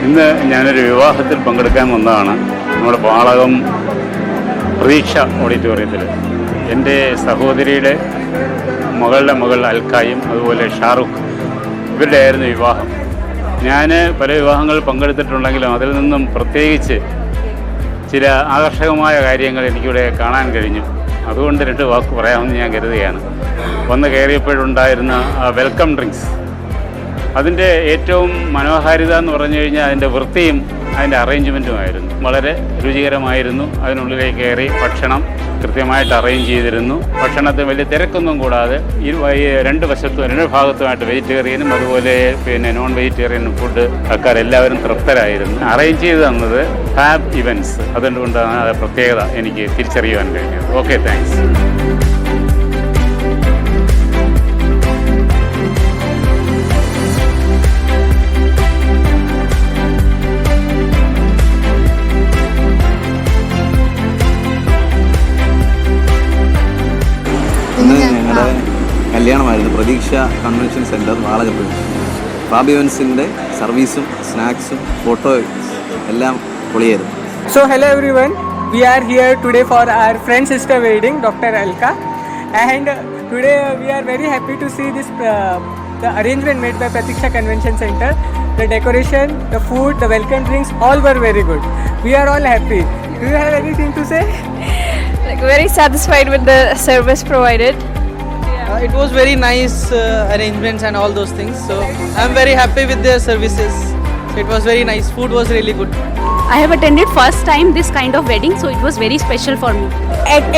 ഇന്ന് ഞാനൊരു വിവാഹത്തിൽ പങ്കെടുക്കാൻ വന്നതാണ്. നമ്മുടെ പാളകം പ്രതീക്ഷ ഓഡിറ്റോറിയത്തിൽ എൻ്റെ സഹോദരിയുടെ മകളുടെ മകൾ അൽക്കായും അതുപോലെ ഷാറുഖ് ഇവരുടെ ആയിരുന്നു വിവാഹം. ഞാൻ പല വിവാഹങ്ങളിൽ പങ്കെടുത്തിട്ടുണ്ടെങ്കിലും അതിൽ നിന്നും പ്രത്യേകിച്ച് ചില ആകർഷകമായ കാര്യങ്ങൾ എനിക്കിവിടെ കാണാൻ കഴിഞ്ഞു. അതുകൊണ്ട് 2 വാക്ക് പറയാമെന്ന് ഞാൻ കരുതുകയാണ്. വന്ന് കയറിയപ്പോഴുണ്ടായിരുന്ന വെൽക്കം ഡ്രിങ്ക്സ്, അതിൻ്റെ ഏറ്റവും മനോഹാരിത എന്ന് പറഞ്ഞു കഴിഞ്ഞാൽ അതിൻ്റെ വൃത്തിയും അതിൻ്റെ അറേഞ്ച്മെൻറ്റുമായിരുന്നു. വളരെ രുചികരമായിരുന്നു. അതിനുള്ളിലേക്ക് കയറി ഭക്ഷണം കൃത്യമായിട്ട് അറേഞ്ച് ചെയ്തിരുന്നു. ഭക്ഷണത്തിന് വലിയ തിരക്കൊന്നും കൂടാതെ 2 വശത്തും 2 ഭാഗത്തുമായിട്ട് വെജിറ്റേറിയനും അതുപോലെ നോൺ വെജിറ്റേറിയനും ഫുഡ് ആൾക്കാരെല്ലാവരും തൃപ്തരായിരുന്നു. അറേഞ്ച് ചെയ്ത് തന്നത് ഫാബ് ഇവൻറ്റ്സ്. അതുകൊണ്ടാണ് അത് പ്രത്യേകത എനിക്ക് തിരിച്ചറിയുവാൻ കഴിഞ്ഞത്. Okay, thanks. ഇന്ന് ഞങ്ങളുടെ കല്യാണമായിരുന്നു. പ്രതീക്ഷ കൺവെൻഷൻ സെൻറ്റർ വാളകപ്പള്ളി. ഫാബ് ഇവൻസിൻ്റെ സർവീസും സ്നാക്സും ഫോട്ടോയും എല്ലാം പൊളിയായിരുന്നു. So hello everyone, we are here today for our friend sister wedding, Dr. Alka, and today we are very happy to see this the arrangement made by Pratiksha Convention Center. The decoration, the food, the welcome drinks, all were very good. We are all happy. Do you have anything to say? Very satisfied with the service provided. It was very nice arrangements and all those things. So I'm very happy with their services. So it was very nice. Food was really good. I have attended first time this kind of wedding, so it was very special for me.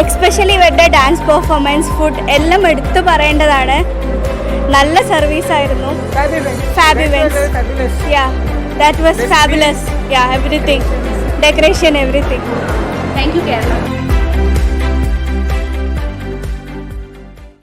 Especially with the dance performance, food എല്ലാം എടുത്തു പറയേണ്ടതാണ്. നല്ല service ആയിരുന്നു. Fab events. Yeah, that was fabulous. Yeah, everything. Decoration, everything. Thank you, Kerala.